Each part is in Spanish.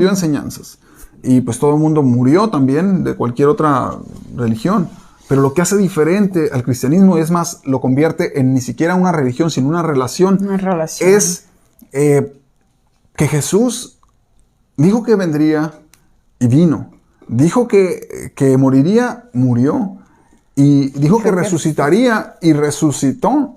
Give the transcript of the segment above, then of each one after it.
dio enseñanzas. Y pues todo el mundo murió también de cualquier otra religión. Pero lo que hace diferente al cristianismo, es más, lo convierte en ni siquiera una religión, sino una relación. Una relación. Es que Jesús dijo que vendría y vino. Dijo que moriría, murió. Y dijo que resucitaría y resucitó.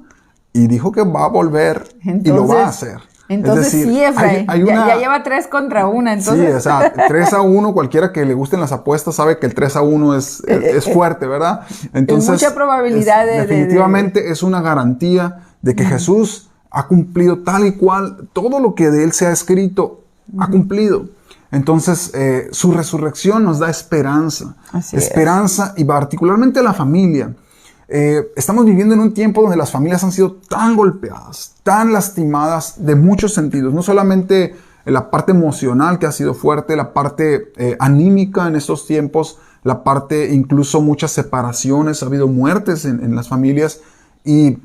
Y dijo que va a volver y lo va a hacer. Entonces, es decir, sí, Efraín, ya lleva 3 contra 1. Entonces. Sí, o sea, 3-1, cualquiera que le gusten las apuestas sabe que el 3-1 es fuerte, ¿verdad? Entonces, mucha probabilidad definitivamente es una garantía de que Jesús ha cumplido tal y cual, todo lo que de Él se ha escrito, ha cumplido. Entonces, su resurrección nos da esperanza. Esperanza y particularmente a la familia. Estamos viviendo en un tiempo donde las familias han sido tan golpeadas, tan lastimadas de muchos sentidos. No solamente la parte emocional que ha sido fuerte, la parte anímica en estos tiempos, la parte incluso muchas separaciones, ha habido muertes en las familias y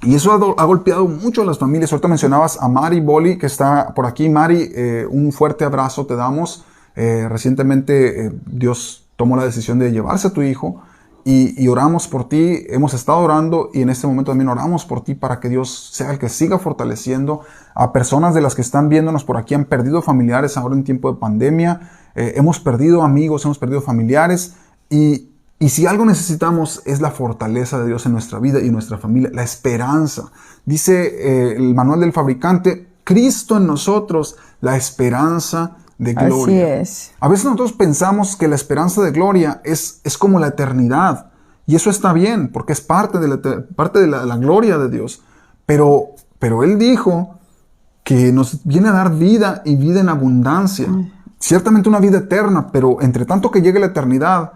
eso ha golpeado mucho a las familias. Ahorita mencionabas a Mari Boli, que está por aquí. Mari, un fuerte abrazo te damos. Recientemente Dios tomó la decisión de llevarse a tu hijo. Y oramos por ti, hemos estado orando y en este momento también oramos por ti para que Dios sea el que siga fortaleciendo a personas de las que están viéndonos por aquí. Han perdido familiares ahora en tiempo de pandemia, hemos perdido amigos, hemos perdido familiares y si algo necesitamos es la fortaleza de Dios en nuestra vida y en nuestra familia, la esperanza. Dice el manual del fabricante, Cristo en nosotros, la esperanza de gloria. Así es. A veces nosotros pensamos que la esperanza de gloria es como la eternidad. Y eso está bien, porque es parte de la gloria de Dios. Pero Él dijo que nos viene a dar vida y vida en abundancia. Ciertamente una vida eterna, pero entre tanto que llegue la eternidad,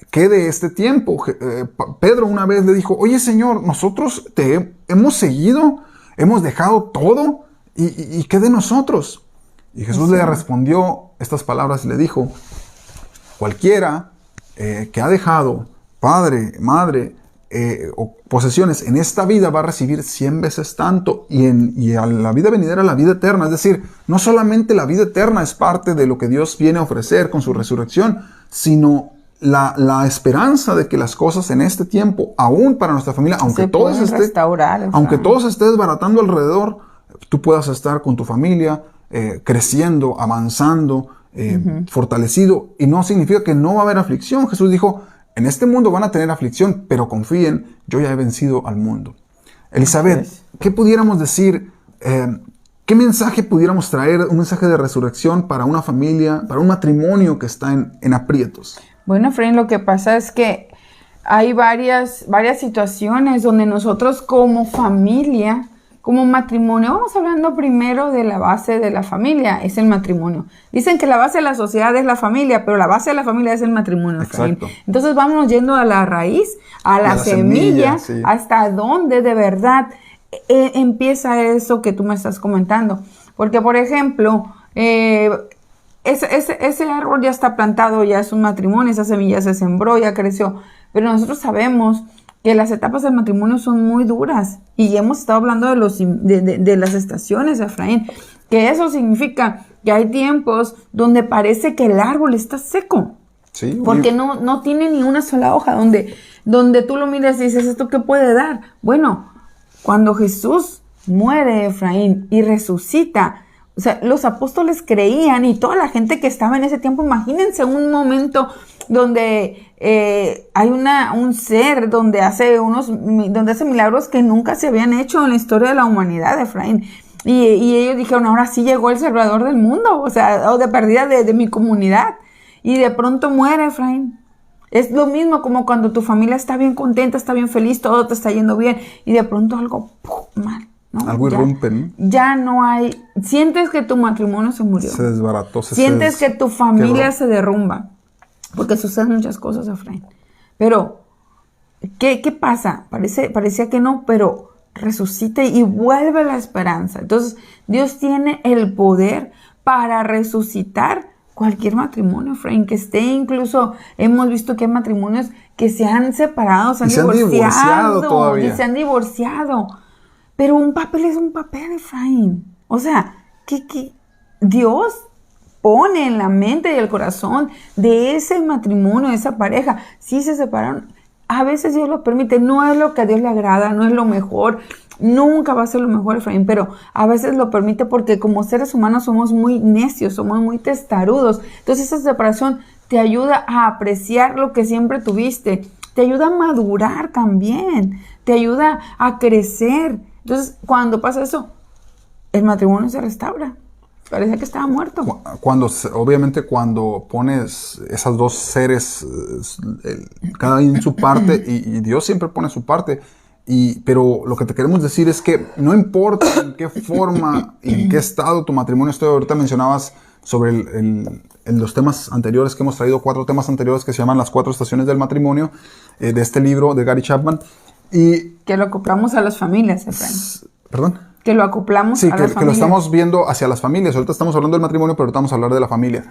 quede este tiempo. Pedro una vez le dijo, oye Señor, nosotros te hemos seguido, hemos dejado todo, y ¿qué de nosotros? Y Jesús le respondió estas palabras y le dijo, cualquiera que ha dejado padre, madre o posesiones en esta vida va a recibir 100 veces tanto y a la vida venidera la vida eterna. Es decir, no solamente la vida eterna es parte de lo que Dios viene a ofrecer con su resurrección, sino la esperanza de que las cosas en este tiempo, aún para nuestra familia, aunque todo se esté desbaratando alrededor, tú puedas estar con tu familia, creciendo, avanzando, fortalecido, y no significa que no va a haber aflicción. Jesús dijo, en este mundo van a tener aflicción, pero confíen, yo ya he vencido al mundo. Elizabeth, ¿qué pudiéramos decir? ¿Qué mensaje pudiéramos traer? Un mensaje de resurrección para una familia, para un matrimonio que está en aprietos. Bueno, Efraín, lo que pasa es que hay varias situaciones donde nosotros como familia, como matrimonio, vamos hablando primero de la base de la familia, es el matrimonio. Dicen que la base de la sociedad es la familia, pero la base de la familia es el matrimonio. Exacto. Entonces vamos yendo a la raíz, a la semilla, sí, hasta dónde de verdad empieza eso que tú me estás comentando. Porque, por ejemplo, ese árbol ya está plantado, ya es un matrimonio, esa semilla se sembró, ya creció, pero nosotros sabemos que las etapas del matrimonio son muy duras y hemos estado hablando de las estaciones, Efraín, que eso significa que hay tiempos donde parece que el árbol está seco, sí, porque no tiene ni una sola hoja, donde tú lo miras y dices, ¿esto qué puede dar? Bueno, cuando Jesús muere, Efraín, y resucita, o sea, los apóstoles creían y toda la gente que estaba en ese tiempo, imagínense un momento donde hay un ser donde hace milagros que nunca se habían hecho en la historia de la humanidad, Efraín. Y ellos dijeron, ahora sí llegó el Salvador del mundo, o sea, o de perdida de mi comunidad. Y de pronto muere, Efraín. Es lo mismo como cuando tu familia está bien contenta, está bien feliz, todo te está yendo bien, y de pronto algo mal. ¿no? Algo irrumpe, ¿no? Ya no hay... Sientes que tu matrimonio se murió. Se desbarató. Sientes que tu familia se derrumba. Porque suceden muchas cosas, Efraín. Pero, ¿qué pasa? Parecía que no, pero resucita y vuelve la esperanza. Entonces, Dios tiene el poder para resucitar cualquier matrimonio, Efraín, que esté incluso... Hemos visto que hay matrimonios que se han separado, se han divorciado todavía. Y se han divorciado. Pero un papel es un papel, Efraín. O sea, que Dios pone en la mente y el corazón de ese matrimonio, de esa pareja. Si se separaron, a veces Dios lo permite. No es lo que a Dios le agrada, no es lo mejor. Nunca va a ser lo mejor, Efraín, pero a veces lo permite porque como seres humanos somos muy necios, somos muy testarudos. Entonces esa separación te ayuda a apreciar lo que siempre tuviste, te ayuda a madurar también, te ayuda a crecer. Entonces cuando pasa eso, el matrimonio se restaura. Parece que estaba muerto. Obviamente cuando pones esos dos seres, cada uno en su parte, y Dios siempre pone su parte, pero lo que te queremos decir es que no importa en qué forma, en qué estado tu matrimonio esté. Ahorita mencionabas sobre en los temas anteriores que hemos traído, 4 temas anteriores que se llaman las 4 estaciones del matrimonio, de este libro de Gary Chapman. Y que lo acoplamos a las familias, Efraín. ¿Perdón? Que lo acoplamos a las familias. Sí, que lo estamos viendo hacia las familias. Ahorita estamos hablando del matrimonio, pero ahorita vamos a hablar de la familia.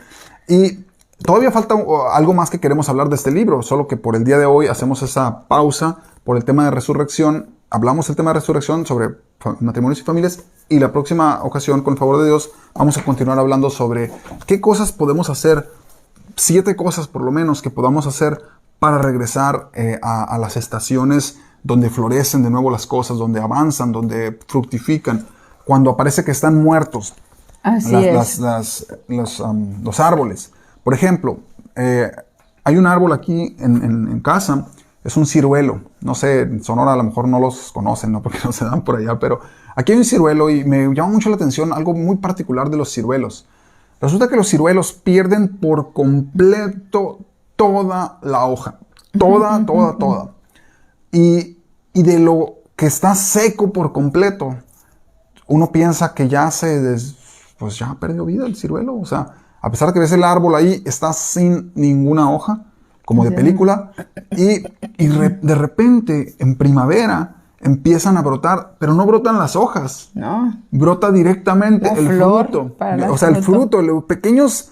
Y todavía falta algo más que queremos hablar de este libro, solo que por el día de hoy hacemos esa pausa por el tema de resurrección. Hablamos del tema de resurrección sobre matrimonios y familias, y la próxima ocasión, con el favor de Dios, vamos a continuar hablando sobre qué cosas podemos hacer, 7 cosas por lo menos que podamos hacer para regresar a las estaciones donde florecen de nuevo las cosas, donde avanzan, donde fructifican, cuando parece que están muertos. Así los árboles. Por ejemplo, hay un árbol aquí en casa, es un ciruelo. No sé, en Sonora a lo mejor no los conocen, ¿no? Porque no se dan por allá, pero aquí hay un ciruelo y me llama mucho la atención algo muy particular de los ciruelos. Resulta que los ciruelos pierden por completo toda la hoja. Toda. Y de lo que está seco por completo, uno piensa que ya pues ya perdió vida el ciruelo. O sea, a pesar de que ves el árbol ahí, está sin ninguna hoja, como de película, y de repente, en primavera, empiezan a brotar, pero no brotan las hojas. No. Brota directamente el fruto. O sea, el fruto, los pequeños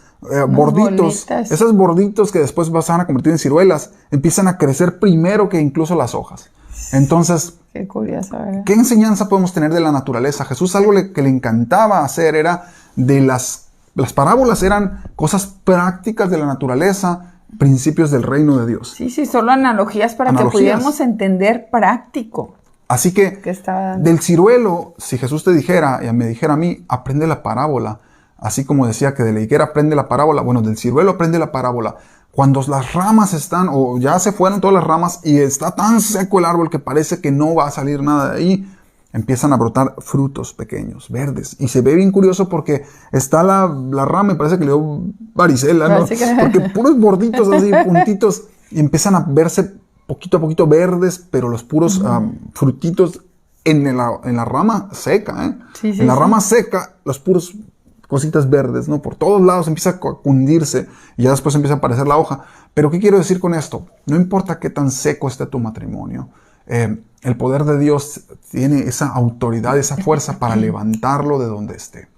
borditos, esos borditos que después van a convertir en ciruelas, empiezan a crecer primero que incluso las hojas. Entonces, qué curioso, ¿verdad? ¿Qué enseñanza podemos tener de la naturaleza? Jesús algo que le encantaba hacer era de las parábolas, eran cosas prácticas de la naturaleza, principios del reino de Dios. Sí, solo analogías para que pudiéramos entender práctico. Así que del ciruelo, si Jesús te dijera, y me dijera a mí, aprende la parábola, así como decía que de la higuera aprende la parábola, bueno, del ciruelo aprende la parábola. Cuando las ramas están, o ya se fueron todas las ramas y está tan seco el árbol que parece que no va a salir nada de ahí, empiezan a brotar frutos pequeños, verdes. Y se ve bien curioso porque está la rama, me parece que le dio varicela, ¿no? Porque puros borditos así, puntitos, y empiezan a verse poquito a poquito verdes, pero los puros frutitos en la rama seca, ¿eh? En la rama seca, los puros cositas verdes, ¿no? Por todos lados empieza a cundirse y ya después empieza a aparecer la hoja. Pero ¿qué quiero decir con esto? No importa qué tan seco esté tu matrimonio, el poder de Dios tiene esa autoridad, esa fuerza para levantarlo de donde esté.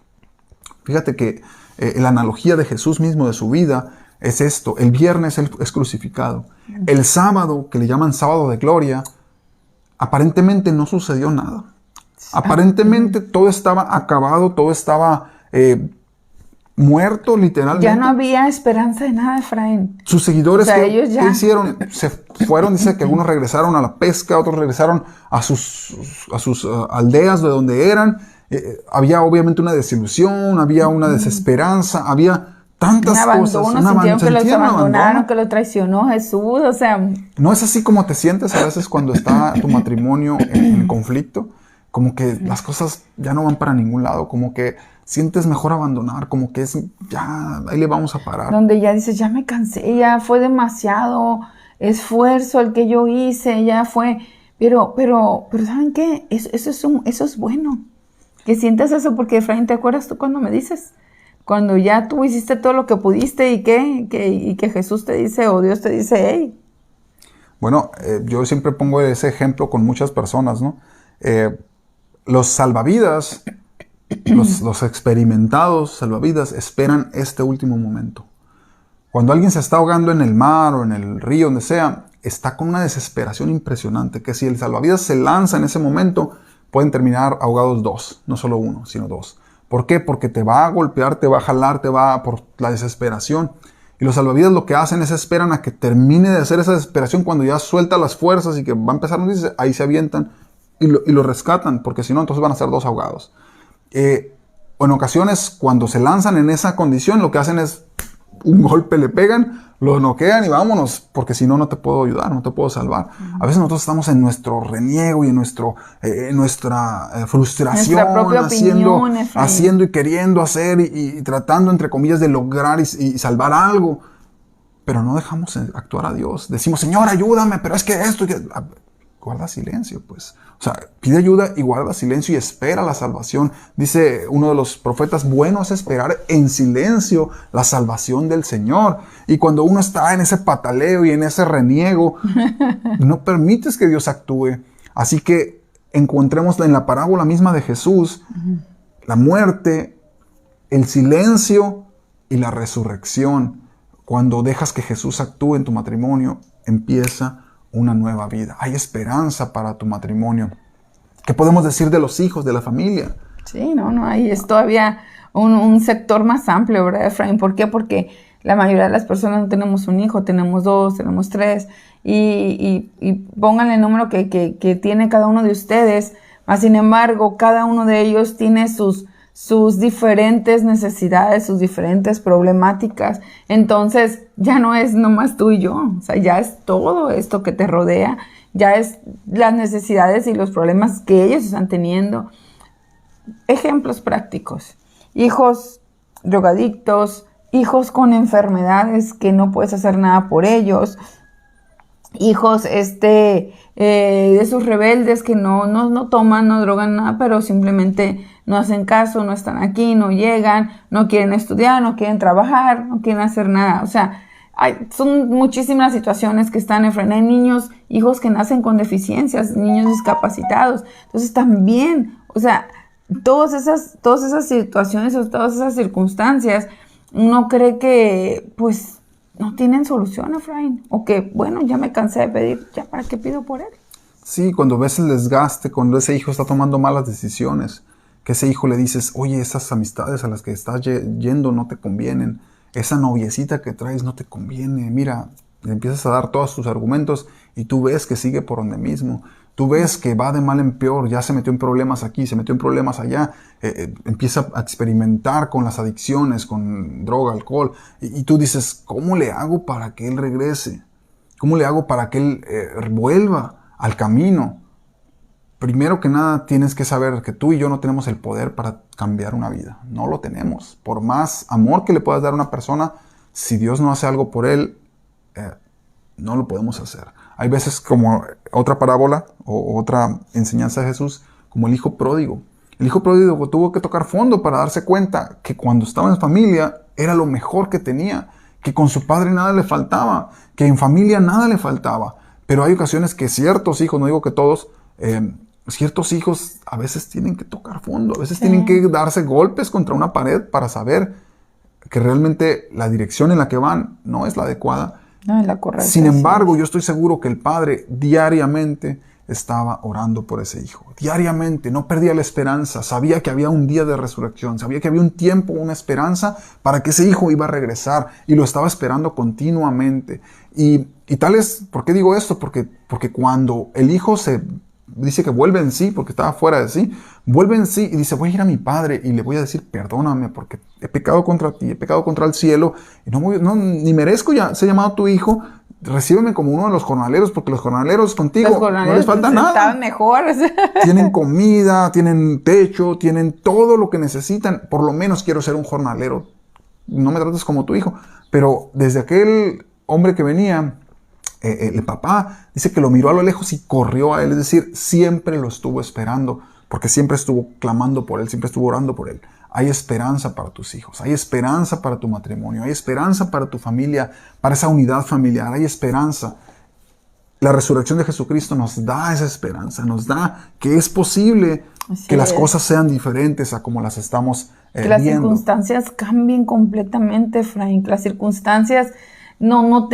Fíjate que la analogía de Jesús mismo, de su vida, es esto. El viernes Él es crucificado. El sábado, que le llaman sábado de gloria, aparentemente no sucedió nada. Aparentemente todo estaba acabado, todo estaba muerto literalmente. Ya no había esperanza de nada, Efraín. Sus seguidores, ¿qué hicieron? Se fueron, dice que algunos regresaron a la pesca, otros regresaron a sus aldeas de donde eran. Había obviamente una desilusión, había una desesperanza, había tantas cosas. Sintieron que los abandonaron, que lo traicionó Jesús, o sea. ¿No es así como te sientes a veces cuando está tu matrimonio en conflicto? Como que las cosas ya no van para ningún lado, como que sientes mejor abandonar, como que ya, ahí le vamos a parar. Donde ya dices, ya me cansé, ya fue demasiado esfuerzo el que yo hice, ya fue. Pero ¿saben qué? Eso es bueno. Que sientas eso, porque Efraín, ¿te acuerdas tú cuando me dices? Cuando ya tú hiciste todo lo que pudiste y que Jesús te dice, o Dios te dice, hey. Bueno, yo siempre pongo ese ejemplo con muchas personas, ¿no? Los salvavidas, los experimentados salvavidas esperan este último momento. Cuando alguien se está ahogando en el mar o en el río, donde sea, está con una desesperación impresionante, que si el salvavidas se lanza en ese momento, pueden terminar ahogados 2, no solo 1, sino 2. ¿Por qué? Porque te va a golpear, te va a jalar, te va por la desesperación. Y los salvavidas lo que hacen es esperan a que termine de hacer esa desesperación. Cuando ya suelta las fuerzas y que va a empezar, ahí se avientan y lo rescatan, porque si no, entonces van a ser 2 ahogados. En ocasiones, cuando se lanzan en esa condición, lo que hacen es un golpe, le pegan, lo noquean y vámonos, porque si no, no te puedo ayudar, no te puedo salvar. A veces nosotros estamos en nuestro reniego y en nuestra frustración, haciendo y queriendo hacer y tratando, entre comillas, de lograr y salvar algo. Pero no dejamos actuar a Dios. Decimos, Señor, ayúdame, pero es que esto... Guarda silencio, pues. O sea, pide ayuda y guarda silencio y espera la salvación. Dice uno de los profetas, bueno es esperar en silencio la salvación del Señor. Y cuando uno está en ese pataleo y en ese reniego, no permites que Dios actúe. Así que encontremos en la parábola misma de Jesús, la muerte, el silencio y la resurrección. Cuando dejas que Jesús actúe en tu matrimonio, empieza una nueva vida. Hay esperanza para tu matrimonio. ¿Qué podemos decir de los hijos, de la familia? Sí, ahí es todavía un sector más amplio, ¿verdad, Efraín? ¿Por qué? Porque la mayoría de las personas no tenemos un hijo, tenemos 2, tenemos 3, y pónganle el número que tiene cada uno de ustedes. Mas, sin embargo, cada uno de ellos tiene sus diferentes necesidades, sus diferentes problemáticas. Entonces, ya no es nomás tú y yo, o sea, ya es todo esto que te rodea, ya es las necesidades y los problemas que ellos están teniendo. Ejemplos prácticos: hijos drogadictos, hijos con enfermedades que no puedes hacer nada por ellos, hijos de esos rebeldes que no toman, no drogan nada, pero simplemente no hacen caso, no están aquí, no llegan, no quieren estudiar, no quieren trabajar, no quieren hacer nada. O sea, son muchísimas situaciones que están enfrentando. Hay niños, hijos que nacen con deficiencias, niños discapacitados. Entonces también, o sea, todas esas situaciones o todas esas circunstancias, uno cree que, pues, no tienen solución, Efraín. O que, bueno, ya me cansé de pedir, ¿ya para qué pido por él? Sí, cuando ves el desgaste, cuando ese hijo está tomando malas decisiones, que ese hijo le dices, oye, esas amistades a las que estás yendo no te convienen, esa noviecita que traes no te conviene, mira, le empiezas a dar todos tus argumentos y tú ves que sigue por donde mismo. Tú ves que va de mal en peor, ya se metió en problemas aquí, se metió en problemas allá, empieza a experimentar con las adicciones, con droga, alcohol, y tú dices, ¿cómo le hago para que él regrese? ¿Cómo le hago para que él vuelva al camino? Primero que nada, tienes que saber que tú y yo no tenemos el poder para cambiar una vida. No lo tenemos. Por más amor que le puedas dar a una persona, si Dios no hace algo por él, no lo podemos hacer. Hay veces, como otra parábola o otra enseñanza de Jesús, como el hijo pródigo. El hijo pródigo tuvo que tocar fondo para darse cuenta que cuando estaba en familia era lo mejor que tenía, que con su padre nada le faltaba, que en familia nada le faltaba. Pero hay ocasiones que ciertos hijos, no digo que todos, ciertos hijos a veces tienen que tocar fondo, a veces tienen que darse golpes contra una pared para saber que realmente la dirección en la que van no es la adecuada. No es la correcta. Sin embargo, yo estoy seguro que el padre diariamente estaba orando por ese hijo. Diariamente, no perdía la esperanza. Sabía que había un día de resurrección. Sabía que había un tiempo, una esperanza para que ese hijo iba a regresar. Y lo estaba esperando continuamente. Y tal es, ¿por qué digo esto? Porque cuando el hijo se dice que vuelve en sí, porque estaba fuera de sí, vuelve en sí y dice, voy a ir a mi padre y le voy a decir, perdóname porque he pecado contra ti, he pecado contra el cielo, y ni merezco ya ser llamado tu hijo, recíbeme como uno de los jornaleros, porque los jornaleros contigo no les falta nada. Están mejor. Tienen comida, tienen techo, tienen todo lo que necesitan, por lo menos quiero ser un jornalero, no me trates como tu hijo. Pero desde aquel hombre que venía, el papá dice que lo miró a lo lejos y corrió a él, es decir, siempre lo estuvo esperando, porque siempre estuvo clamando por él, siempre estuvo orando por él. Hay esperanza para tus hijos, hay esperanza para tu matrimonio, hay esperanza para tu familia, para esa unidad familiar, hay esperanza. La resurrección de Jesucristo nos da esa esperanza, nos da que es posible que las cosas sean diferentes a como las estamos que las viendo. Circunstancias cambien completamente, Frank, las circunstancias no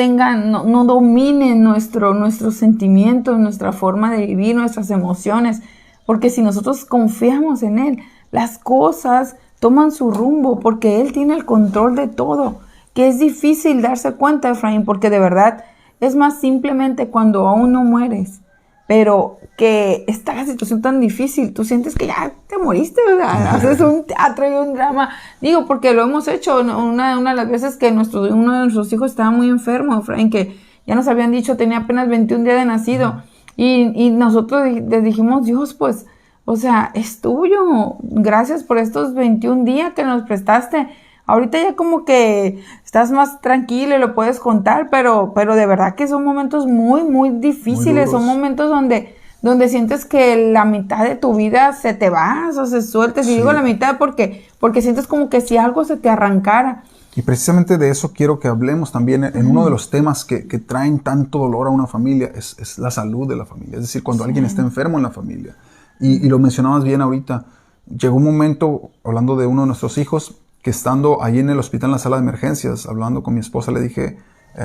dominen nuestros sentimientos, nuestra forma de vivir, nuestras emociones, porque si nosotros confiamos en Él, las cosas toman su rumbo, porque Él tiene el control de todo, que es difícil darse cuenta, Efraín, porque de verdad es más simplemente cuando aún no mueres, pero que está la situación tan difícil, tú sientes que ya te moriste, ¿verdad? Haces un teatro y un drama. Digo, porque lo hemos hecho. Una de las veces que uno de nuestros hijos estaba muy enfermo, Efraín, que ya nos habían dicho, tenía apenas 21 días de nacido. Y nosotros le dijimos, Dios, pues, o sea, es tuyo. Gracias por estos 21 días que nos prestaste. Ahorita ya como que estás más tranquilo y lo puedes contar, pero de verdad que son momentos muy, muy difíciles. Son momentos donde sientes que la mitad de tu vida se te va, o se suelta. Y digo la mitad porque sientes como que si algo se te arrancara. Y precisamente de eso quiero que hablemos también en uno de los temas que traen tanto dolor a una familia, es la salud de la familia. Es decir, cuando alguien está enfermo en la familia. Y lo mencionabas bien ahorita. Llegó un momento, hablando de uno de nuestros hijos, que estando ahí en el hospital, en la sala de emergencias, hablando con mi esposa, le dije,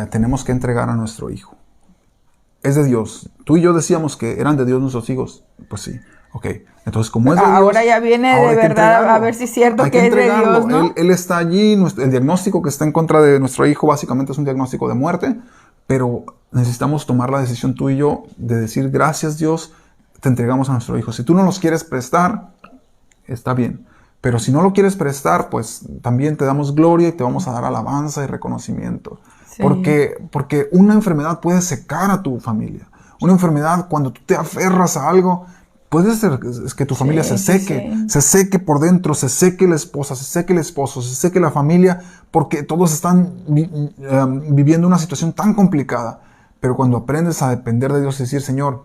tenemos que entregar a nuestro hijo. Es de Dios. Tú y yo decíamos que eran de Dios nuestros hijos. Pues sí. Ok. Entonces, como es de Dios, ahora ya viene de verdad a ver si es cierto que es de Dios, ¿no? Él está allí. El diagnóstico que está en contra de nuestro hijo básicamente es un diagnóstico de muerte, pero necesitamos tomar la decisión tú y yo de decir, gracias Dios, te entregamos a nuestro hijo. Si tú no los quieres prestar, está bien. Pero si no lo quieres prestar, pues también te damos gloria y te vamos a dar alabanza y reconocimiento. Sí. Porque una enfermedad puede secar a tu familia. Una enfermedad, cuando tú te aferras a algo, puede ser que tu familia se seque por dentro, se seque la esposa, se seque el esposo, se seque la familia, porque todos están viviendo una situación tan complicada. Pero cuando aprendes a depender de Dios y decir, Señor,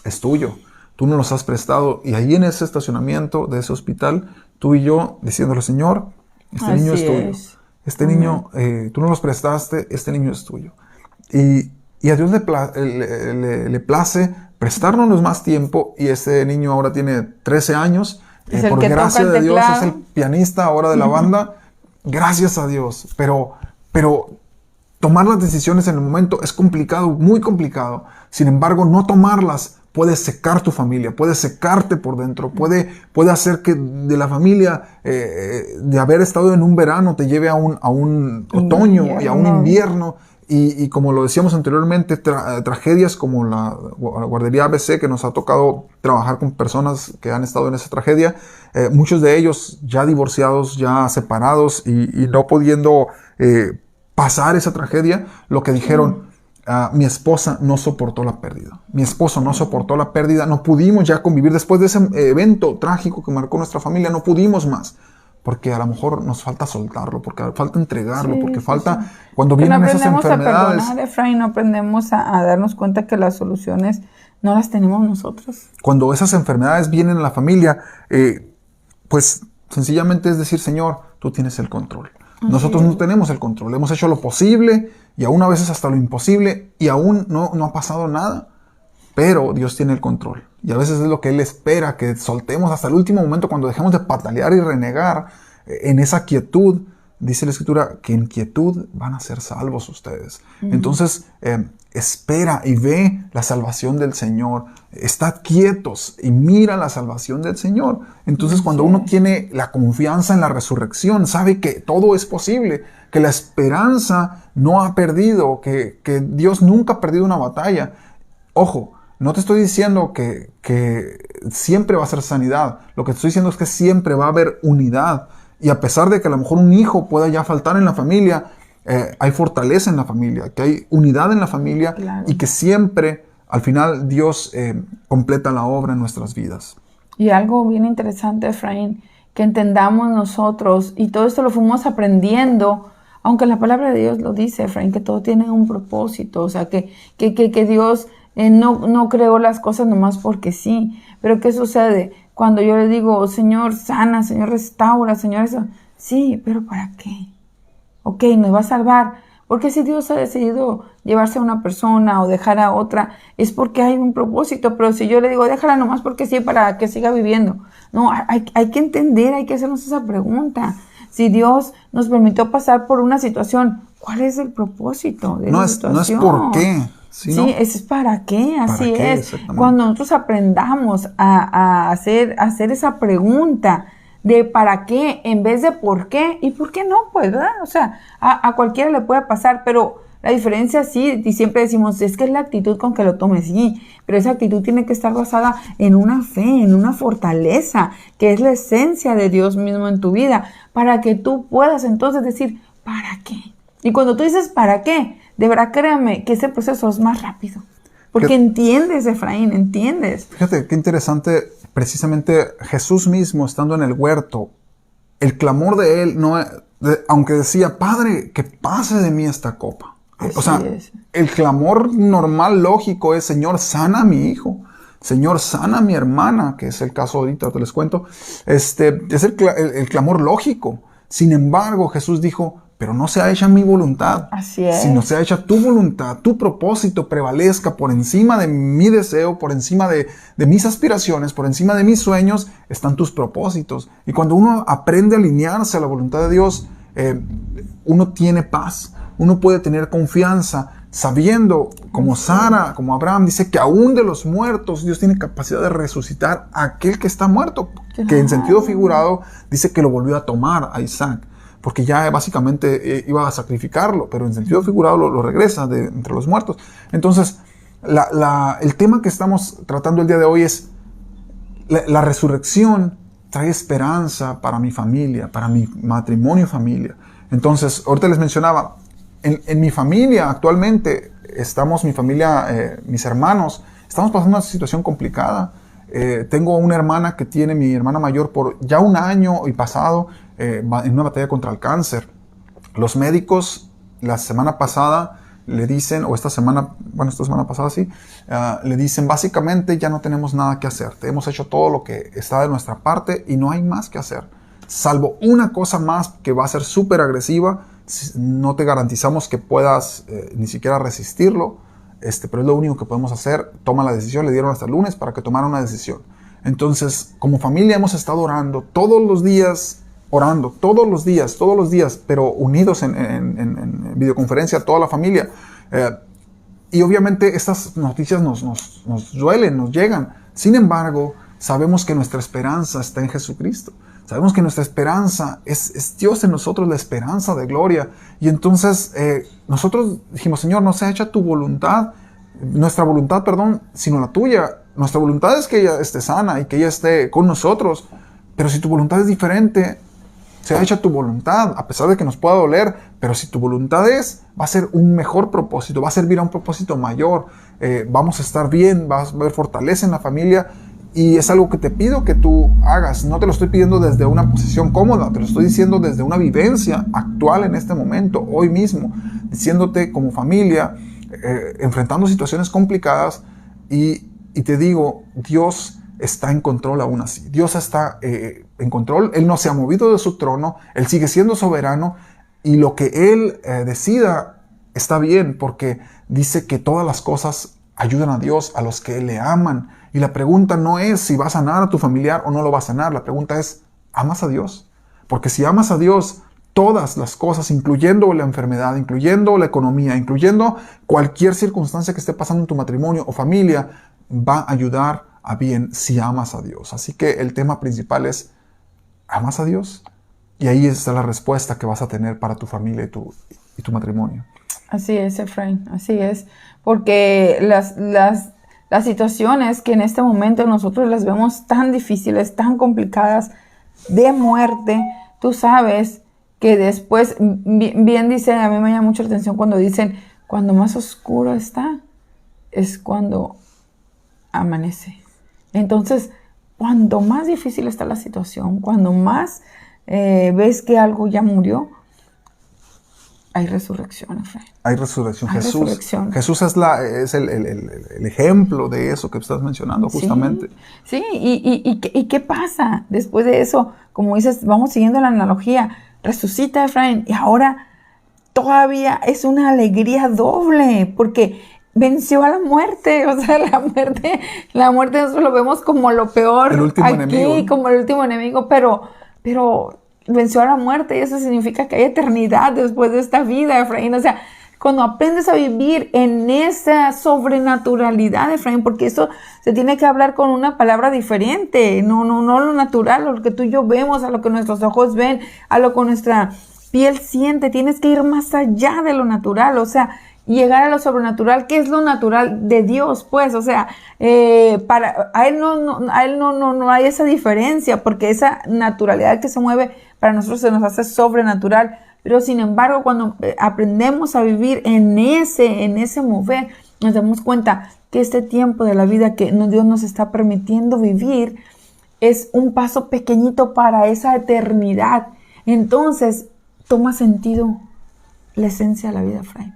es tuyo, tú nos los has prestado, y ahí en ese estacionamiento de ese hospital, tú y yo diciéndole, Señor, este niño es tuyo. Este niño, tú nos los prestaste, este niño es tuyo. Y a Dios le place prestárnoslos más tiempo, y este niño ahora tiene 13 años. Por gracia de Dios es el pianista ahora de la banda. Gracias a Dios. Pero tomar las decisiones en el momento es complicado, muy complicado. Sin embargo, no tomarlas puede secar tu familia, puede secarte por dentro, puede hacer que de la familia, de haber estado en un verano, te lleve a un otoño y a un invierno. Y como lo decíamos anteriormente, tragedias como la guardería ABC, que nos ha tocado trabajar con personas que han estado en esa tragedia, muchos de ellos ya divorciados, ya separados y no pudiendo pasar esa tragedia, lo que dijeron, mi esposa no soportó la pérdida. Mi esposo no soportó la pérdida. No pudimos ya convivir después de ese evento trágico que marcó nuestra familia. No pudimos más. Porque a lo mejor nos falta soltarlo, porque falta entregarlo, porque falta cuando vienen esas enfermedades. No aprendemos a perdonar, Efraín, no aprendemos a darnos cuenta que las soluciones no las tenemos nosotros. Cuando esas enfermedades vienen a la familia, pues sencillamente es decir, Señor, tú tienes el control. Nosotros no tenemos el control. Hemos hecho lo posible y aún a veces hasta lo imposible y aún no ha pasado nada. Pero Dios tiene el control. Y a veces es lo que Él espera, que soltemos hasta el último momento, cuando dejemos de patalear y renegar en esa quietud. Dice la Escritura que en quietud van a ser salvos ustedes. Entonces, espera y ve la salvación del Señor. Estad quietos y mira la salvación del Señor. Entonces, cuando uno tiene la confianza en la resurrección, sabe que todo es posible, que la esperanza no ha perdido, que Dios nunca ha perdido una batalla. Ojo, no te estoy diciendo que siempre va a ser sanidad. Lo que te estoy diciendo es que siempre va a haber unidad. Y a pesar de que a lo mejor un hijo pueda ya faltar en la familia, hay fortaleza en la familia, que hay unidad en la familia, claro. Y que siempre, al final, Dios completa la obra en nuestras vidas. Y algo bien interesante, Efraín, que entendamos nosotros, y todo esto lo fuimos aprendiendo, aunque la palabra de Dios lo dice, Efraín, que todo tiene un propósito, o sea, que Dios no creó las cosas nomás porque sí. Pero ¿qué sucede? Cuando yo le digo, Señor, sana, Señor, restaura, Señor, eso. Sí, pero ¿para qué? Ok, nos va a salvar. Porque si Dios ha decidido llevarse a una persona o dejar a otra, es porque hay un propósito. Pero si yo le digo, déjala nomás porque sí, para que siga viviendo. No, hay que entender, hay que hacernos esa pregunta. Si Dios nos permitió pasar por una situación, ¿cuál es el propósito de esa situación? No es por qué. Sí, es para qué, así es. Cuando nosotros aprendamos a hacer esa pregunta, de para qué en vez de por qué. ¿Y por qué no? Pues, ¿verdad? O sea, a cualquiera le puede pasar, pero la diferencia sí, y siempre decimos, es que es la actitud con que lo tomes, sí, pero esa actitud tiene que estar basada en una fe, en una fortaleza, que es la esencia de Dios mismo en tu vida, para que tú puedas entonces decir, ¿para qué? Y cuando tú dices ¿para qué? De verdad créame que ese proceso es más rápido. Porque entiendes, Efraín, entiendes. Fíjate qué interesante, precisamente Jesús mismo estando en el huerto, el clamor de él, aunque decía, Padre, que pase de mí esta copa. O sea, el clamor normal, lógico es, Señor, sana a mi hijo. Señor, sana a mi hermana, que es el caso ahorita, te les cuento. Es el clamor lógico. Sin embargo, Jesús dijo, pero no sea hecha mi voluntad, así es, sino sea hecha tu voluntad, tu propósito prevalezca por encima de mi deseo, por encima de mis aspiraciones, por encima de mis sueños, están tus propósitos. Y cuando uno aprende a alinearse a la voluntad de Dios, uno tiene paz, uno puede tener confianza, sabiendo, como Sara, como Abraham, dice que aún de los muertos, Dios tiene capacidad de resucitar a aquel que está muerto, que en sentido figurado dice que lo volvió a tomar a Isaac, porque ya básicamente iba a sacrificarlo, pero en sentido figurado lo regresa de entre los muertos. Entonces, el tema que estamos tratando el día de hoy es la resurrección trae esperanza para mi familia, para mi matrimonio y familia. Entonces, ahorita les mencionaba, en mi familia actualmente, mi familia, mis hermanos, estamos pasando una situación complicada. Tengo una hermana que tiene, mi hermana mayor, por ya un año y pasado, en una batalla contra el cáncer. Los médicos, la semana pasada, le dicen, o esta semana pasada sí, le dicen, básicamente ya no tenemos nada que hacer. Hemos hecho todo lo que está de nuestra parte y no hay más que hacer. Salvo una cosa más que va a ser súper agresiva, no te garantizamos que puedas ni siquiera resistirlo, pero es lo único que podemos hacer. Toma la decisión, le dieron hasta el lunes para que tomara una decisión. Entonces, como familia hemos estado orando todos los días, todos los días, pero unidos en videoconferencia, toda la familia. Y obviamente estas noticias nos duelen, nos llegan. Sin embargo, sabemos que nuestra esperanza está en Jesucristo. Sabemos que nuestra esperanza es Dios en nosotros, la esperanza de gloria. Y entonces nosotros dijimos, Señor, no sea hecha tu voluntad, nuestra voluntad, perdón, sino la tuya. Nuestra voluntad es que ella esté sana y que ella esté con nosotros. Pero si tu voluntad es diferente, sea hecha tu voluntad, a pesar de que nos pueda doler, pero si tu voluntad va a ser un mejor propósito, va a servir a un propósito mayor, vamos a estar bien, va a haber fortaleza en la familia, y es algo que te pido que tú hagas. No te lo estoy pidiendo desde una posición cómoda, te lo estoy diciendo desde una vivencia actual en este momento, hoy mismo, diciéndote como familia, enfrentando situaciones complicadas, y te digo, Dios está en control aún así. Dios está en control. Él no se ha movido de su trono. Él sigue siendo soberano. Y lo que Él decida está bien, porque dice que todas las cosas ayudan a Dios, a los que le aman. Y la pregunta no es si va a sanar a tu familiar o no lo va a sanar. La pregunta es, ¿amas a Dios? Porque si amas a Dios, todas las cosas, incluyendo la enfermedad, incluyendo la economía, incluyendo cualquier circunstancia que esté pasando en tu matrimonio o familia, va a ayudar a bien si amas a Dios. Así que el tema principal es, ¿amas a Dios? Y ahí está la respuesta que vas a tener para tu familia y tu matrimonio. Así es, Efraín, así es. Porque las situaciones que en este momento nosotros las vemos tan difíciles, tan complicadas, de muerte, tú sabes que después, bien dice, a mí me llama mucho la atención cuando dicen, cuando más oscuro está, es cuando amanece. Entonces, cuando más difícil está la situación, cuando más ves que algo ya murió, hay resurrección, Efraín. Hay resurrección. Hay Jesús, resurrección. Jesús es el ejemplo de eso que estás mencionando justamente. Sí, ¿y qué pasa después de eso? Como dices, vamos siguiendo la analogía, resucita, Efraín, y ahora todavía es una alegría doble, porque venció a la muerte. O sea, la muerte nosotros lo vemos como lo peor el último aquí, enemigo, ¿no? Como el último enemigo, pero venció a la muerte, y eso significa que hay eternidad después de esta vida, Efraín. O sea, cuando aprendes a vivir en esa sobrenaturalidad, Efraín, porque eso se tiene que hablar con una palabra diferente, no lo natural, lo que tú y yo vemos, a lo que nuestros ojos ven, a lo que nuestra piel siente, tienes que ir más allá de lo natural, o sea, llegar a lo sobrenatural, que es lo natural de Dios, pues, o sea, a él no hay esa diferencia, porque esa naturalidad que se mueve para nosotros se nos hace sobrenatural, pero sin embargo, cuando aprendemos a vivir en ese mover, nos damos cuenta que este tiempo de la vida que Dios nos está permitiendo vivir es un paso pequeñito para esa eternidad. Entonces, toma sentido la esencia de la vida, Efraín.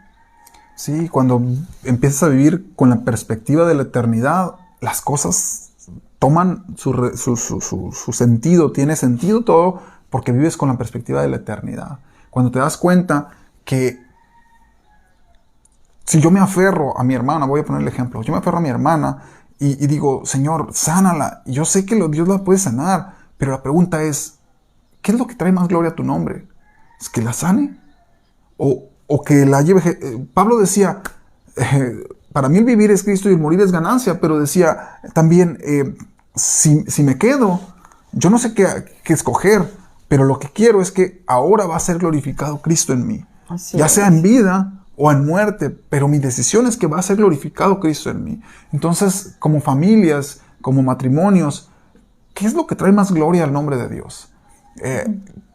Sí, cuando empiezas a vivir con la perspectiva de la eternidad, las cosas toman su sentido, tiene sentido todo, porque vives con la perspectiva de la eternidad. Cuando te das cuenta que si yo me aferro a mi hermana, voy a poner el ejemplo, yo me aferro a mi hermana y digo, Señor, sánala, y yo sé que Dios la puede sanar, pero la pregunta es, ¿qué es lo que trae más gloria a tu nombre? ¿Es que la sane? ¿O que la lleve? Pablo decía, para mí el vivir es Cristo y el morir es ganancia, pero decía también, si me quedo, yo no sé qué escoger, pero lo que quiero es que ahora va a ser glorificado Cristo en mí. Ya sea en vida o en muerte, pero mi decisión es que va a ser glorificado Cristo en mí. Entonces, como familias, como matrimonios, ¿qué es lo que trae más gloria al nombre de Dios?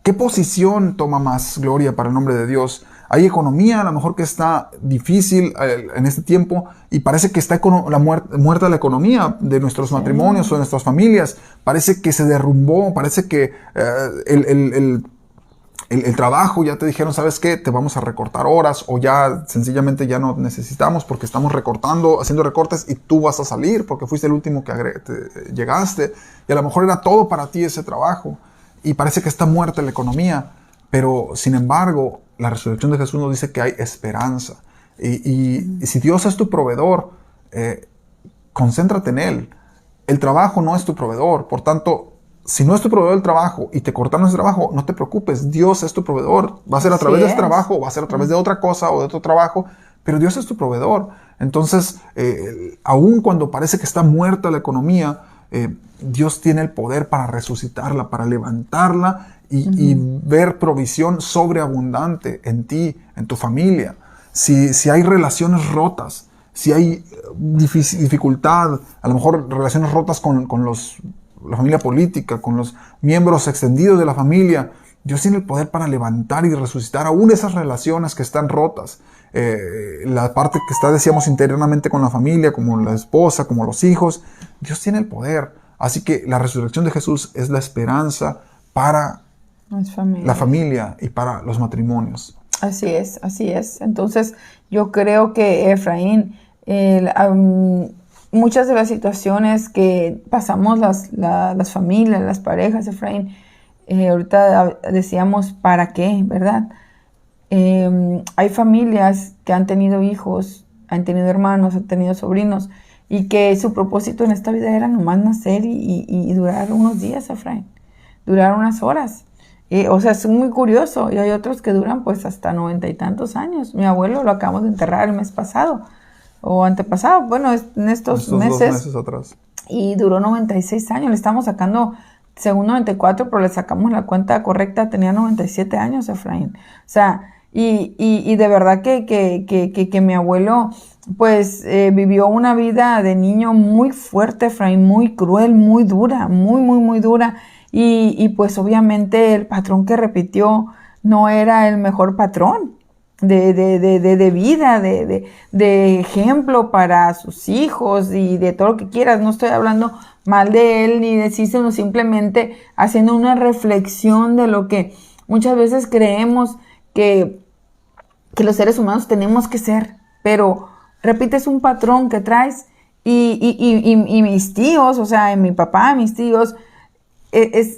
¿Qué posición toma más gloria para el nombre de Dios? Hay economía, a lo mejor que está difícil en este tiempo y parece que está muerta la economía de nuestros matrimonios o de nuestras familias. Parece que se derrumbó, parece que el trabajo ya te dijeron, ¿sabes qué? Te vamos a recortar horas o ya sencillamente ya no necesitamos porque estamos recortando, haciendo recortes y tú vas a salir porque fuiste el último que llegaste y a lo mejor era todo para ti ese trabajo y parece que está muerta la economía, pero sin embargo la resurrección de Jesús nos dice que hay esperanza y si Dios es tu proveedor, concéntrate en Él. El trabajo no es tu proveedor, por tanto, si no es tu proveedor el trabajo y te cortaron ese trabajo, no te preocupes, Dios es tu proveedor. Va a ser a través de ese trabajo, va a ser a través de otra cosa o de otro trabajo, pero Dios es tu proveedor. Entonces, aun cuando parece que está muerta la economía, Dios tiene el poder para resucitarla, para levantarla y ver provisión sobreabundante en ti, en tu familia. Si hay relaciones rotas, si hay dificultad, a lo mejor relaciones rotas con la familia política, con los miembros extendidos de la familia, Dios tiene el poder para levantar y resucitar aún esas relaciones que están rotas. La parte que está, decíamos, internamente con la familia, como la esposa, como los hijos, Dios tiene el poder. Así que la resurrección de Jesús es la esperanza para la familia y para los matrimonios. Así es, así es. Entonces, yo creo que, Efraín, muchas de las situaciones que pasamos las familias, las parejas, Efraín, ahorita decíamos, ¿para qué? ¿Verdad? Hay familias que han tenido hijos, han tenido hermanos, han tenido sobrinos, y que su propósito en esta vida era nomás nacer y durar unos días, Efraín, durar unas horas. O sea, es muy curioso, y hay otros que duran pues hasta 90 y tantos años. Mi abuelo lo acabamos de enterrar el mes pasado, o antepasado, bueno, en estos meses. 2 meses atrás. Y duró 96 años, le estamos sacando, según 94, pero le sacamos la cuenta correcta, tenía 97 años, Efraín. O sea, y de verdad que mi abuelo, pues, vivió una vida de niño muy fuerte, Efraín, muy cruel, muy dura, muy dura. Y pues obviamente el patrón que repitió no era el mejor patrón de vida, de ejemplo para sus hijos y de todo lo que quieras. No estoy hablando mal de él ni de sí, sino simplemente haciendo una reflexión de lo que muchas veces creemos que los seres humanos tenemos que ser, pero repites un patrón que traes y mis tíos, o sea, mi papá, mis tíos,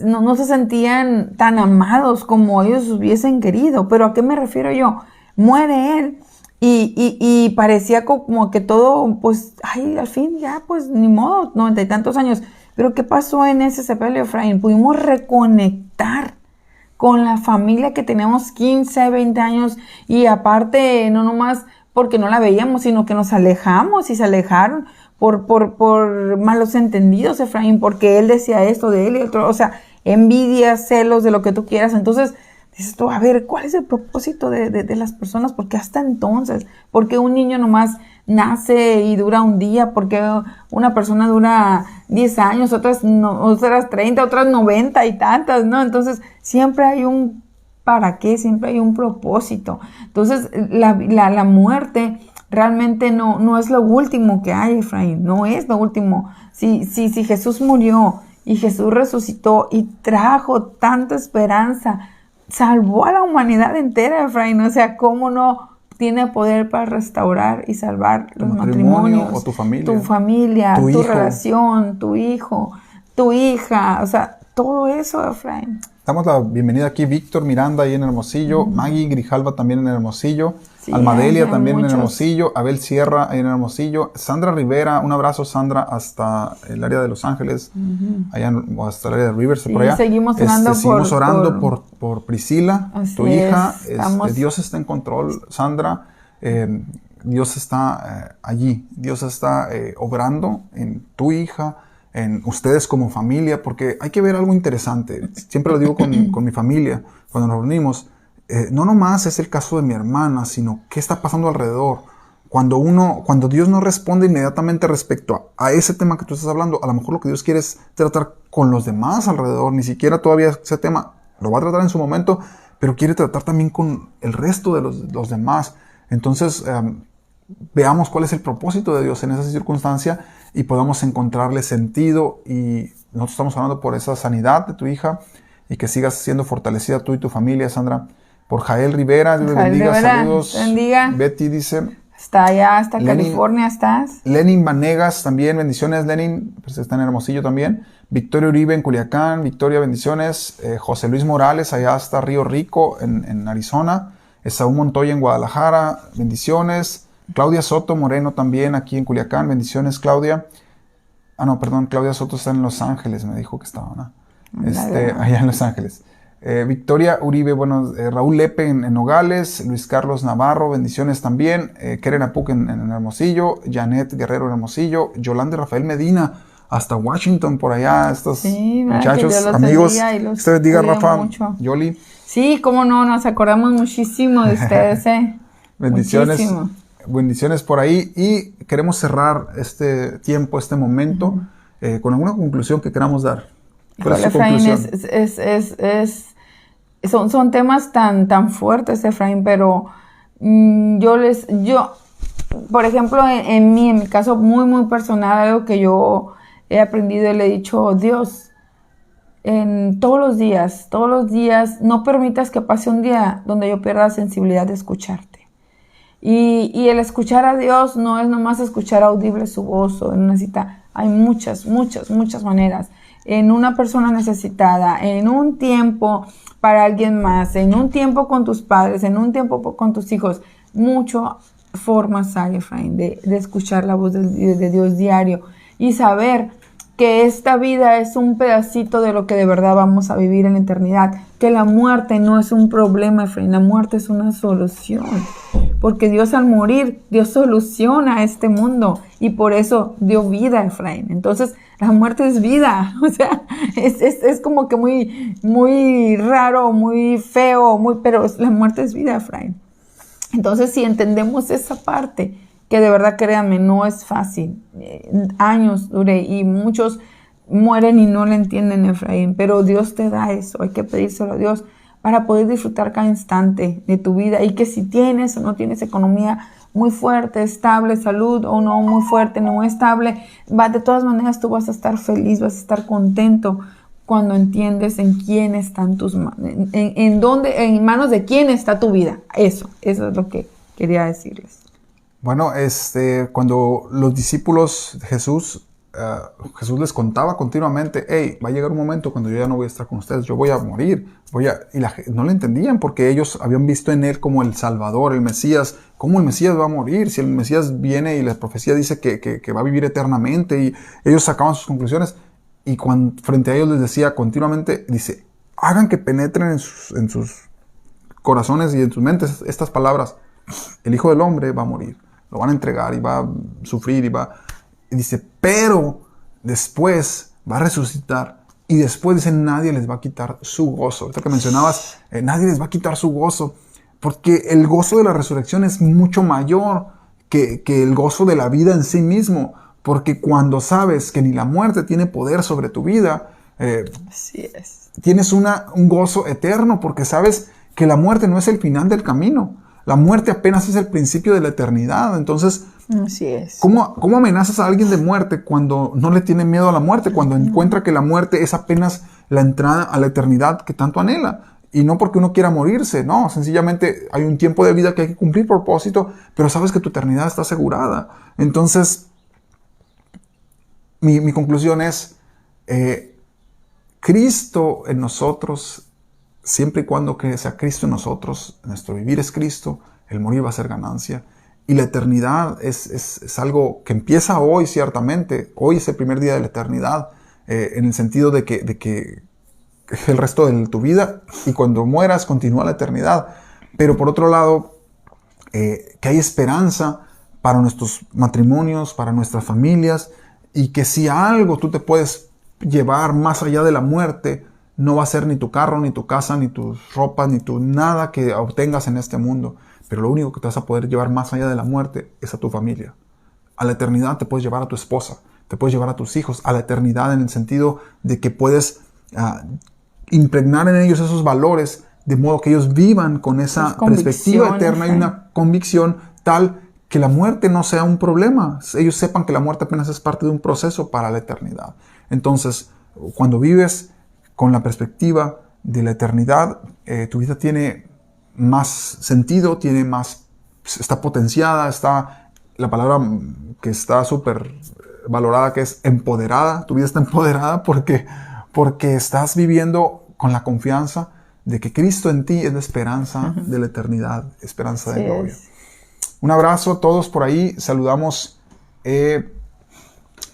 no se sentían tan amados como ellos hubiesen querido. Pero ¿a qué me refiero yo? Muere él y parecía como que todo, pues, ay, al fin ya, pues, ni modo, 90 y tantos años. Pero ¿qué pasó en ese sepelio, Efraín? Pudimos reconectar con la familia que tenemos 15, 20 años y aparte no nomás porque no la veíamos, sino que nos alejamos y se alejaron por malos entendidos, Efraín, porque él decía esto de él y otro, o sea, envidia, celos, de lo que tú quieras. Entonces dices tú, a ver, ¿cuál es el propósito de las personas? Porque hasta entonces, porque un niño nomás nace y dura un día, porque una persona dura 10 años, otras 30, otras 90 y tantas, ¿no? Entonces siempre hay un para qué, siempre hay un propósito. Entonces la muerte realmente no es lo último que hay, Efraín, no es lo último. Si Jesús murió y Jesús resucitó y trajo tanta esperanza, salvó a la humanidad entera, Efraín, o sea, ¿cómo no tiene poder para restaurar y salvar los matrimonios? O tu familia. Tu familia, tu hijo. relación, tu hijo, tu hija, o sea, todo eso, Efraín. Damos la bienvenida aquí, Víctor Miranda ahí en Hermosillo, Maggie Grijalva también en Hermosillo, Sí, Almadelia hay también muchos. en Hermosillo, Abel Sierra ahí en Hermosillo, Sandra Rivera, un abrazo Sandra hasta el área de Los Ángeles, allá o hasta el área de Rivers, Sí, por allá. seguimos orando seguimos orando por- por Priscila, Así tu hija. es, estamos- Dios está en control, Sandra. Dios está allí, Dios está obrando en tu hija, en ustedes como familia, porque hay que ver algo interesante. Siempre lo digo con mi familia, cuando nos reunimos, no nomás es el caso de mi hermana, sino qué está pasando alrededor. Cuando Dios no responde inmediatamente respecto a ese tema que tú estás hablando, a lo mejor lo que Dios quiere es tratar con los demás alrededor, ni siquiera todavía ese tema lo va a tratar en su momento, pero quiere tratar también con el resto de los demás. Entonces, veamos cuál es el propósito de Dios en esa circunstancia y podamos encontrarle sentido. Y nosotros estamos hablando por esa sanidad de tu hija y que sigas siendo fortalecida tú y tu familia, Sandra. Por Jael Rivera, Dios le Jael bendiga, Rivera, saludos. bendiga. Betty dice. Hasta allá, hasta Lenin. California estás. Lenin Vanegas también, bendiciones Lenin, pues está en Hermosillo también. Victoria Uribe en Culiacán, Victoria, bendiciones. José Luis Morales, allá hasta Río Rico en Arizona. Esaú Montoya en Guadalajara, bendiciones. Claudia Soto Moreno también aquí en Culiacán, bendiciones Claudia. Claudia Soto está en Los Ángeles, me dijo que estaba, ¿no? Allá en Los Ángeles. Victoria Uribe, Raúl Lepe en Nogales, Luis Carlos Navarro, bendiciones también, Keren Apuc en Hermosillo, Janet Guerrero en Hermosillo, Yolanda y Rafael Medina, hasta Washington, por allá, estos muchachos, amigos. Usted bendiga, Rafa, mucho. Yoli. Sí, cómo no, nos acordamos muchísimo de ustedes, Bendiciones. Muchísimo. Bendiciones por ahí y queremos cerrar este tiempo, este momento, con alguna conclusión que queramos dar. ¿Cuál es su conclusión? Son temas tan fuertes, Efraín, pero por ejemplo, en mi caso muy, muy personal, algo que yo he aprendido y le he dicho, Dios, todos los días, no permitas que pase un día donde yo pierda la sensibilidad de escucharte. Y el escuchar a Dios no es nomás escuchar audible su voz o en una cita. Hay muchas maneras. En una persona necesitada, en un tiempo para alguien más, en un tiempo con tus padres, en un tiempo con tus hijos. Muchas formas hay, Efraín, de escuchar la voz de Dios diario y saber que esta vida es un pedacito de lo que de verdad vamos a vivir en la eternidad, que la muerte no es un problema, Efraín, la muerte es una solución, porque Dios al morir, Dios soluciona este mundo y por eso dio vida, Efraín. Entonces, la muerte es vida, o sea, es como que muy raro, muy feo, pero la muerte es vida, Efraín. Entonces, si entendemos esa parte, que de verdad, créanme, no es fácil. Años duré y muchos mueren y no le entienden, Efraín. Pero Dios te da eso, hay que pedírselo a Dios para poder disfrutar cada instante de tu vida. Y que si tienes o no tienes economía muy fuerte, estable, salud o no muy fuerte, no muy estable, de todas maneras tú vas a estar feliz, vas a estar contento cuando entiendes en quién están tus manos, en manos de quién está tu vida. Eso es lo que quería decirles. Bueno, cuando los discípulos de Jesús les contaba continuamente, hey, va a llegar un momento cuando yo ya no voy a estar con ustedes, yo voy a morir, no le entendían porque ellos habían visto en él como el Salvador, el Mesías. ¿Cómo el Mesías va a morir? Si el Mesías viene y la profecía dice que va a vivir eternamente, y ellos sacaban sus conclusiones y frente a ellos les decía continuamente, dice, hagan que penetren en sus corazones y en sus mentes estas palabras. El Hijo del Hombre va a morir, lo van a entregar y va a sufrir y dice, pero después va a resucitar y después dice, nadie les va a quitar su gozo. Ahorita que mencionabas, nadie les va a quitar su gozo, porque el gozo de la resurrección es mucho mayor que el gozo de la vida en sí mismo, porque cuando sabes que ni la muerte tiene poder sobre tu vida, Así es. tienes un gozo eterno, porque sabes que la muerte no es el final del camino. La muerte apenas es el principio de la eternidad. Entonces, así es. ¿cómo amenazas a alguien de muerte cuando no le tiene miedo a la muerte? Cuando encuentra que la muerte es apenas la entrada a la eternidad que tanto anhela. Y no porque uno quiera morirse, no. Sencillamente hay un tiempo de vida que hay que cumplir propósito, pero sabes que tu eternidad está asegurada. Entonces, mi conclusión es, Cristo en nosotros, siempre y cuando que sea Cristo en nosotros, nuestro vivir es Cristo, el morir va a ser ganancia. Y la eternidad es algo que empieza hoy, ciertamente. Hoy es el primer día de la eternidad, en el sentido de que el resto de tu vida, y cuando mueras continúa la eternidad. Pero por otro lado, que hay esperanza para nuestros matrimonios, para nuestras familias, y que si algo tú te puedes llevar más allá de la muerte, no va a ser ni tu carro, ni tu casa, ni tus ropas, ni tu nada que obtengas en este mundo. Pero lo único que te vas a poder llevar más allá de la muerte es a tu familia. A la eternidad te puedes llevar a tu esposa, te puedes llevar a tus hijos, a la eternidad en el sentido de que puedes impregnar en ellos esos valores, de modo que ellos vivan con esa perspectiva eterna y una convicción tal que la muerte no sea un problema. Ellos sepan que la muerte apenas es parte de un proceso para la eternidad. Entonces, cuando vives con la perspectiva de la eternidad, tu vida tiene más sentido, está potenciada, está la palabra que está súper valorada, que es empoderada. Tu vida está empoderada porque estás viviendo con la confianza de que Cristo en ti es la esperanza de la eternidad, esperanza de gloria. Un abrazo a todos por ahí. Saludamos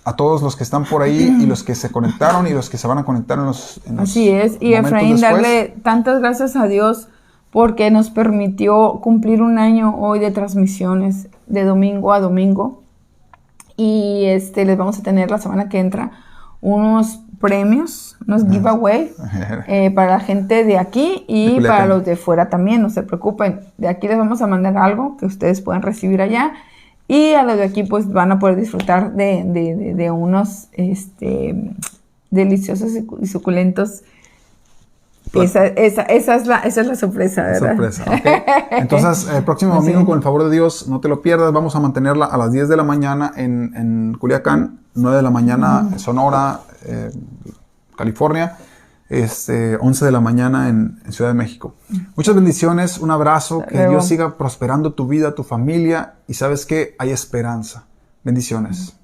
a todos los que están por ahí y los que se conectaron y los que se van a conectar en los Así es. Y Efraín, darle tantas gracias a Dios porque nos permitió cumplir un año hoy de transmisiones de domingo a domingo. Y les vamos a tener la semana que entra unos premios, unos giveaway para la gente de aquí y para los de fuera también, no se preocupen. De aquí les vamos a mandar algo que ustedes puedan recibir allá y a los de aquí pues van a poder disfrutar de unos deliciosos y suculentos. Esa es la sorpresa, ¿verdad? Sorpresa, okay. Entonces, el próximo domingo, con el favor de Dios, no te lo pierdas. Vamos a mantenerla a las 10 de la mañana en Culiacán, 9 de la mañana en Sonora, California, 11 de la mañana en Ciudad de México. Muchas bendiciones, un abrazo, que Dios siga prosperando tu vida, tu familia, y sabes que hay esperanza. Bendiciones.